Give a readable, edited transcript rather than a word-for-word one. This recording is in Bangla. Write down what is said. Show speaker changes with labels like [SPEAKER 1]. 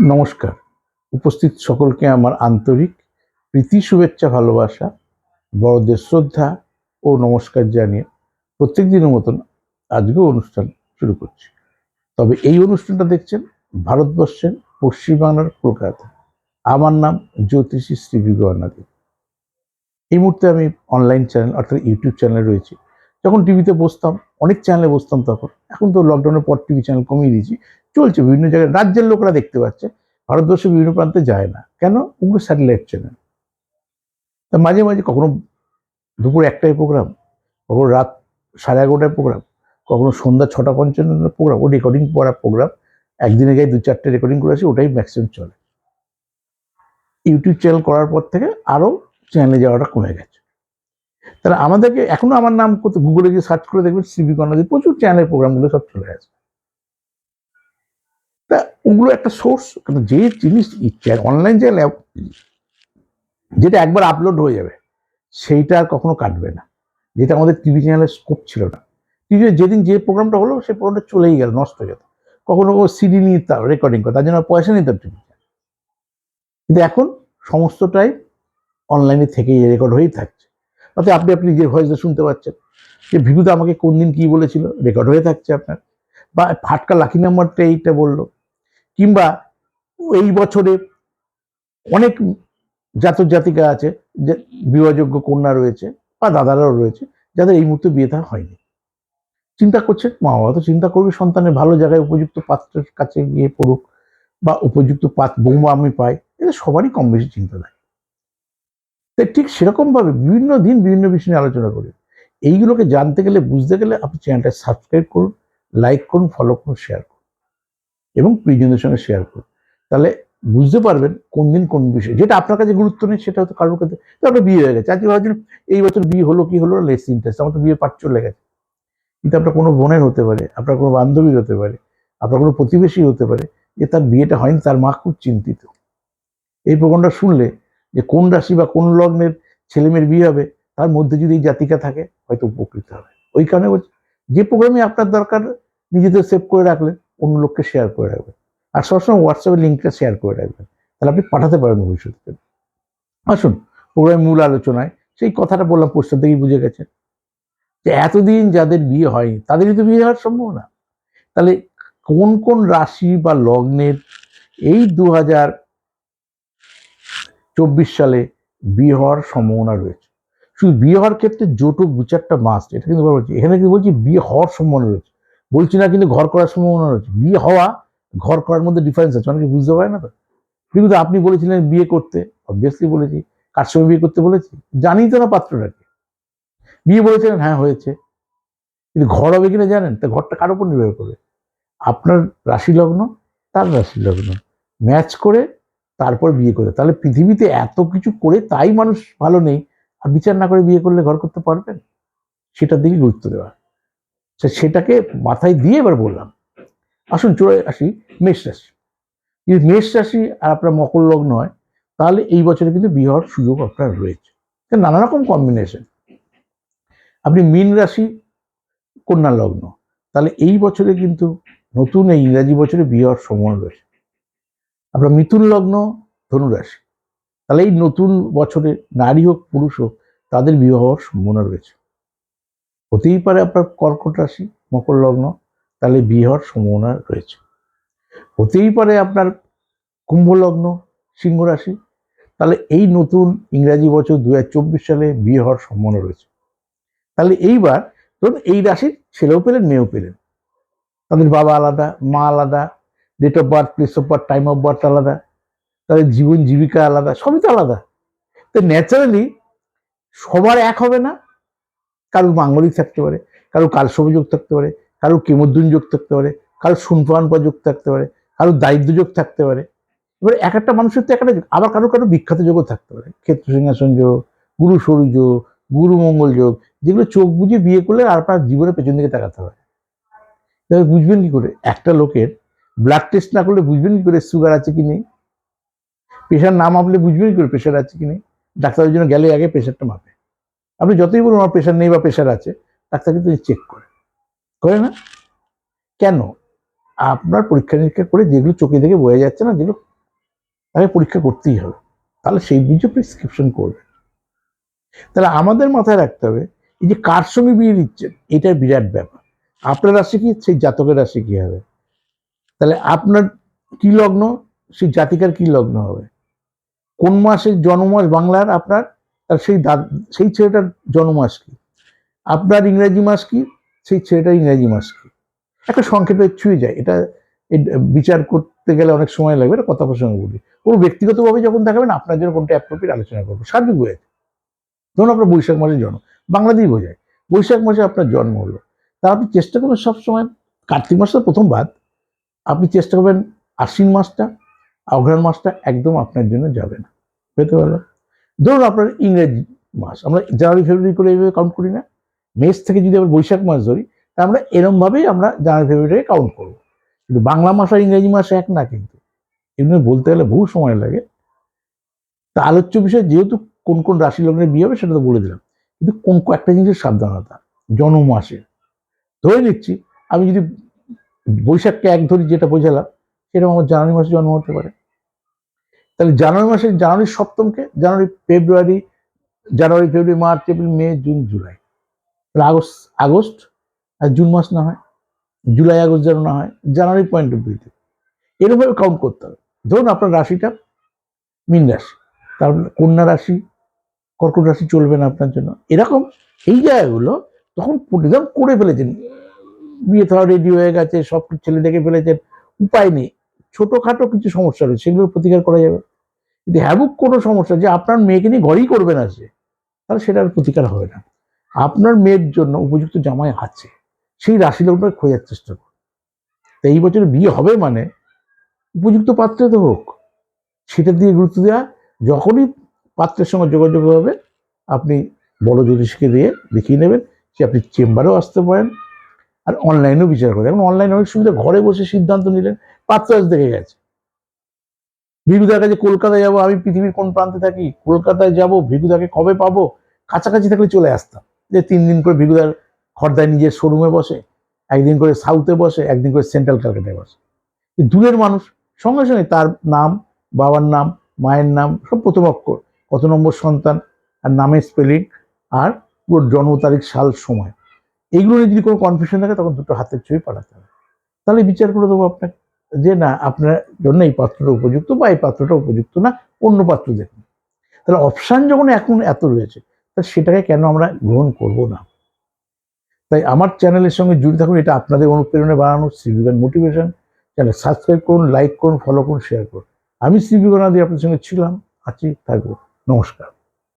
[SPEAKER 1] নমস্কার। উপস্থিত সকলকে আমার আন্তরিক প্রীতি, শুভেচ্ছা, ভালোবাসা, বড়দের শ্রদ্ধা ও নমস্কার জানিয়ে প্রত্যেক দিনের মতন আজকেও অনুষ্ঠান শুরু করছি। তবে এই অনুষ্ঠানটা দেখছেন ভারতবর্ষের পশ্চিমবাংলার কলকাতা। আমার নাম জ্যোতিষী শ্রী বিবেকানন্দ। এই মুহূর্তে আমি অনলাইন চ্যানেল অর্থাৎ ইউটিউব চ্যানেলে রয়েছি। যখন টিভিতে বসতাম, অনেক চ্যানেলে বসতাম তখন। এখন তো লকডাউনের পর টিভি চ্যানেল কমিয়ে দিয়েছি। চলছে বিভিন্ন জায়গায়, রাজ্যের লোকরা দেখতে পাচ্ছে, ভারতবর্ষের বিভিন্ন প্রান্তে যায় না কেন? ওগুলো স্যাটেলাইট চ্যানেল। তা মাঝে মাঝে কখনো দুপুর 1টায় প্রোগ্রাম, কখনো রাত 11:30টায় প্রোগ্রাম, কখনো সন্ধ্যা 6:55 প্রোগ্রাম, ও রেকর্ডিং করা প্রোগ্রাম। একদিনে গায়ে 2-4টে রেকর্ডিং করেছি, ওটাই ম্যাক্সিমাম চলে। ইউটিউব চ্যানেল করার পর থেকে আরও চ্যানেলে যাওয়াটা কমে গেছে। তাহলে আমাদেরকে এখনো আমার নাম করতে গুগলে গিয়ে সার্চ করে দেখবেন সিবি কর্ণাদি, প্রচুর চ্যানেল প্রোগ্রামগুলো সব চলে আসবে। তা ওগুলো একটা সোর্স, কিন্তু যে জিনিস অনলাইন চ্যানেল যেটা একবার আপলোড হয়ে যাবে সেইটা আর কখনো কাটবে না, যেটা আমাদের টিভি চ্যানেলের স্কোপ ছিল না। টিভি যেদিন যে প্রোগ্রামটা হলো সেই প্রোগ্রামটা চলেই গেল, নষ্ট হয়ে গেল। কখনো ও সিডি নিতাম রেকর্ডিং করে, তার জন্য পয়সা নিতাম টিভি। কিন্তু এখন সমস্তটাই অনলাইনে থেকেই রেকর্ড হয়েই থাকছে। অর্থাৎ আপনি যে ভয়েসটা শুনতে পাচ্ছেন, যে ভিডিওতে আমাকে কোন দিন কি বলেছিল রেকর্ড হয়ে থাকছে আপনার, বা ফাটকা লাকি নাম্বারটা এইটা বললো, কিংবা এই বছরে অনেক জাতক জাতিকা আছে যে বিবাহযোগ্য কন্যা রয়েছে বা দাদারাও রয়েছে যাদের এই মুহূর্তে বিয়ে থা হয়নি। চিন্তা করছে, মা বাবা তো চিন্তা করবে সন্তানের ভালো জায়গায় উপযুক্ত পাত্রের কাছে গিয়ে পড়ুক, বা উপযুক্ত বৌমা আমি পাই, এটা সবারই কম বেশি চিন্তা থাকে। তাই ঠিক সেরকমভাবে বিভিন্ন দিন বিভিন্ন বিষয় নিয়ে আলোচনা করি। এইগুলোকে জানতে গেলে, বুঝতে গেলে আপনি চ্যানেলটা সাবস্ক্রাইব করুন, লাইক করুন, ফলো করুন, শেয়ার করুন এবং প্রিয়জনদের সঙ্গে শেয়ার করুন। তাহলে বুঝতে পারবেন কোন দিন কোন বিষয়, যেটা আপনার কাছে গুরুত্ব নেই সেটা হয়তো কারোর কাছে। আপনার বিয়ে হয়ে গেছে, আজকে ভাবছেন এই বছর বিয়ে হলো কি হলো লেস ইন্টারেস্ট, আমার তো বিয়ে পাঠ চলে গেছে। কিন্তু আপনার কোনো বোনের হতে পারে, আপনার কোনো বান্ধবীর হতে পারে, আপনার কোনো প্রতিবেশী হতে পারে, যে তার বিয়েটা হয়নি, তার মা খুব চিন্তিত। এই প্রোগ্রামটা শুনলে যে কোন রাশি বা কোন লগ্নের ছেলেমেয়ের বিয়ে হবে, তার মধ্যে যদি এই জাতিকা থাকে হয়তো উপকৃত হবে। ওই কারণে বলছি, যে প্রোগ্রামে আপনার দরকার নিজেদের সেভ করে রাখলেন, অন্য লোককে শেয়ার করে রাখবেন। আর সবসময় হোয়াটসঅ্যাপে লিঙ্কটা শেয়ার করে রাখবেন, তাহলে আপনি পাঠাতে পারেন ভবিষ্যতে। আসুন প্রোগ্রামের মূল আলোচনায়। সেই কথাটা বললাম, পোস্টার থেকেই বুঝে গেছেন যে এতদিন যাদের বিয়ে হয়নি তাদের কিন্তু বিয়ে হওয়ার সম্ভাবনা। তাহলে কোন কোন রাশি বা লগ্নের এই 2024 সালে বিয়ে হওয়ার সম্ভাবনা রয়েছে? শুধু বিয়ে হওয়ার ক্ষেত্রে জোটক 2-4টা মাস্ট, এটা কিন্তু বলছি, এখানে কিন্তু বলছি বিয়ে হওয়ার সম্ভাবনা রয়েছে, বলছি না কিন্তু ঘর করার সম্ভাবনা রয়েছে। বিয়ে হওয়া ঘর করার মধ্যে ডিফারেন্স আছে, অনেকে বুঝতে পারে না। তো কিন্তু আপনি বলেছিলেন বিয়ে করতে, অবভিয়াসলি বলেছি। কার সঙ্গে বিয়ে করতে বলেছি জানি তো না, পাত্রটাকে বিয়ে বলেছিলেন, হ্যাঁ হয়েছে, কিন্তু ঘর হবে কিনা জানেন? তা ঘরটা কার উপর নির্ভর করবে? আপনার রাশি লগ্ন, তার রাশি লগ্ন ম্যাচ করে তারপর বিয়ে করে। তাহলে পৃথিবীতে এত কিছু করে তাই মানুষ ভালো নেই, আর বিচার না করে বিয়ে করলে ঘর করতে পারবেন? সেটার দিকে গুরুত্ব দেওয়া, সেটাকে মাথায় দিয়ে এবার বললাম। আসুন চলে আসি মেষ রাশি। যদি মেষ রাশি আর আপনার মকর লগ্ন হয়, তাহলে এই বছরে কিন্তু বিয়ে হওয়ার সুযোগ আপনার রয়েছে, নানা রকম কম্বিনেশন। আপনি মীন রাশি, কন্যা লগ্ন, তাহলে এই বছরে কিন্তু নতুন এই ইংরাজি বছরে বিয়ে হওয়ার সম্ভাবনা রয়েছে। আপনার মিথুন লগ্ন, ধনু রাশি, তাহলে এই নতুন বছরে নারী হোক পুরুষ হোক তাদের বিয়ে হওয়ার সম্ভাবনা রয়েছে। হতেই পারে আপনার কর্কট রাশি, মকর লগ্ন, তাহলে বিয়ে হওয়ার সম্ভাবনা রয়েছে। হতেই পারে আপনার কুম্ভ লগ্ন, সিংহ রাশি, তাহলে এই নতুন ইংরাজি বছর 2024 সালে বিয়ে হওয়ার সম্ভাবনা রয়েছে। তাহলে এইবার ধরুন এই রাশির ছেলেও পেলেন, মেয়েও পেলেন, তাদের বাবা আলাদা, মা আলাদা, date of birth, place of birth, time of birth আলাদা, তাদের জীবন জীবিকা আলাদা, সবই তো আলাদা। তো ন্যাচারালি সবার এক হবে না। কারোর মাঙ্গলিক থাকতে পারে, কারোর কালসর্প যোগ থাকতে পারে, কারোর কেমদ্রুন যোগ থাকতে পারে, কারোর সুনপানপা যোগ থাকতে পারে, কারোর দারিদ্র যোগ থাকতে পারে। এবার এক একটা মানুষের তো একটা যোগ, আবার কারো কারো বিখ্যাত যোগও থাকতে পারে, ক্ষেত্র সিংহাসন যোগ, গুরু সরু যোগ, গুরু মঙ্গল যোগ, যেগুলো চোখ বুঝে বিয়ে করলে আর আপনার জীবনের পেছন দিকে তাকাতে হয়। তবে বুঝবেন কি করে? একটা লোকের ব্লাড টেস্ট না করলে বুঝবেন কি করে সুগার আছে কি নেই? প্রেশার না মাপলে বুঝবেন কি করে প্রেশার আছে কি নেই? ডাক্তারের জন্য গেলে আগে প্রেশারটা মাপে। আপনি যতই বলুন আমার প্রেশার নেই বা প্রেশার আছে, ডাক্তার কিন্তু চেক করে না। কেন? আপনার পরীক্ষা নিরীক্ষা করে যেগুলো চোখে দেখে বোঝা যাচ্ছে না, যেগুলো তাকে পরীক্ষা করতেই হবে, তাহলে সেই বুঝে প্রেসক্রিপশন করবে। তাহলে আমাদের মাথায় রাখতে হবে এই যে কার সঙ্গে বিয়ে দিচ্ছেন এটা বিরাট ব্যাপার। আপনার রাশি কি, সেই জাতকের রাশি কি হবে। তাহলে আপনার কি লগ্ন, সেই জাতিকার কি লগ্ন হবে, কোন মাসের জন্মমাস বাংলার আপনার, তার সেই ছেলেটার জন্মমাস কি, আপনার ইংরেজি মাস কি, সেই ছেলেটার ইংরেজি মাস কি। একটা সংক্ষেপে ছুঁয়ে যায়, এটা বিচার করতে গেলে অনেক সময় লাগবে, এটা কথা প্রসঙ্গে বলি। কোনো ব্যক্তিগতভাবে যখন দেখাবেন আপনার জন্য কোনটা অ্যাপ্রোপ্রিয়েট আলোচনা করবো, সার্বিক বোঝায়। ধরুন আপনার বৈশাখ মাসে জন্ম, বাংলা দিয়েই বোঝায়, বৈশাখ মাসে আপনার জন্ম হলো, তা আপনি চেষ্টা করবেন সবসময়, কার্তিক মাসটা প্রথম বাদ, আপনি চেষ্টা করবেন আশ্বিন মাসটা, অঘ্রাণ মাসটা একদম আপনার জন্য যাবে না, বুঝতে পারলো। ধরুন আপনার ইংরেজি মাস, আমরা জানুয়ারি ফেব্রুয়ারি করে এইভাবে কাউন্ট করি না, মেষ থেকে যদি আমরা বৈশাখ মাস ধরি, তা আমরা এরমভাবেই আমরা জানুয়ারি ফেব্রুয়ারি কাউন্ট করবো। কিন্তু বাংলা মাস আর ইংরেজি মাস এক না, কিন্তু এগুলো বলতে গেলে বহু সময় লাগে। তা আলোচ্য বিষয় যেহেতু কোন কোন রাশি লগ্নে বিয়ে হবে সেটা তো বলে দিলাম, কিন্তু কোন একটা জিনিসের সাবধানতা, জন্ম মাসে ধরে নিচ্ছি আমি যদি বৈশাখকে এক ধরি, যেটা বোঝালাম, সেরকম আমার জানুয়ারি মাসে জন্ম হতে পারে। তাহলে জানুয়ারি মাসে, জানুয়ারির সপ্তমকে জানুয়ারি ফেব্রুয়ারি, মার্চ এপ্রিল মে জুন জুলাই, তাহলে আগস্ট আর জুন মাস না হয়, জুলাই আগস্ট যেন না হয়, জানুয়ারি পয়েন্ট অফ ভিউতে এরকমভাবে কাউন্ট করতে হবে। ধরুন আপনার রাশিটা মীন রাশি, তারপরে কন্যা রাশি, কর্কট রাশি চলবে না আপনার জন্য, এরকম এই জায়গাগুলো তখন প্রতিদান করে ফেলেছেন, বিয়ে থাওয়া রেডি হয়ে গেছে, সব ছেলে দেখে ফেলেছেন, উপায় নেই, ছোটখাটো কিছু সমস্যা রয়েছে সেগুলো প্রতিকার করা যাবে। কিন্তু হ্যাবুক কোনো সমস্যা যে আপনার মেয়েকে নিয়ে ঘরেই করবে না সে, তাহলে সেটার প্রতিকার হবে না। আপনার মেয়ের জন্য উপযুক্ত জামাই আছে, সেই রাশি লগ্নটা খোঁজার চেষ্টা করুন। তো এই বছর বিয়ে হবে মানে উপযুক্ত পাত্রে তো হোক, সেটা দিয়ে গুরুত্ব দেওয়া। যখনই পাত্রের সঙ্গে যোগাযোগ হবে আপনি বড় জ্যোতিষকে দিয়ে দেখিয়ে নেবেন, সে আপনি চেম্বারেও আসতে পারেন, আর অনলাইনেও বিচার করেন। এখন অনলাইনে অনেক সুবিধা, ঘরে বসে সিদ্ধান্ত নিলেন, পাত্র আজ দেখে গেছে। ভিগুদার কাছে কলকাতায় যাবো, আমি পৃথিবীর কোন প্রান্তে থাকি, কলকাতায় যাব, ভিগুদাকে কবে পাবো, কাছাকাছি থাকলে চলে আসতাম, যে 3 দিন করে ভিগুদার খর্দায় নিজের শোরুমে বসে, একদিন করে সাউথে বসে, একদিন করে সেন্ট্রাল ক্যালকাটায় বসে। দূরের মানুষ সঙ্গে সঙ্গে তার নাম, বাবার নাম, মায়ের নাম, সব প্রথম অক্ষর, কত নম্বর সন্তান, আর নামের স্পেলিং, আর পুরো জন্ম তারিখ, সাল, সময়, এইগুলো নিয়ে যদি কোনো কনফিউশন থাকে তখন দুটো হাতের ছবি পাঠাতে হবে, তাহলে বিচার করে দেবো আপনাকে যে না আপনার জন্য এই পাত্রটা উপযুক্ত বা এই পাত্রটা উপযুক্ত না, অন্য পাত্র দেখুন। তাহলে অপশান যখন এখন এত রয়েছে, তা সেটাকে কেন আমরা গ্রহণ করব না। তাই আমার চ্যানেলের সঙ্গে জুড়ে থাকুন, এটা আপনাদের অনুপ্রেরণায় বানানো শ্রীবিজ্ঞান মোটিভেশন চ্যানেল। সাবস্ক্রাইব করুন, লাইক করুন, ফলো করুন, শেয়ার করুন। আমি শ্রীবিজ্ঞানাদি আপনার সঙ্গে ছিলাম, আছি, থাকবো। নমস্কার।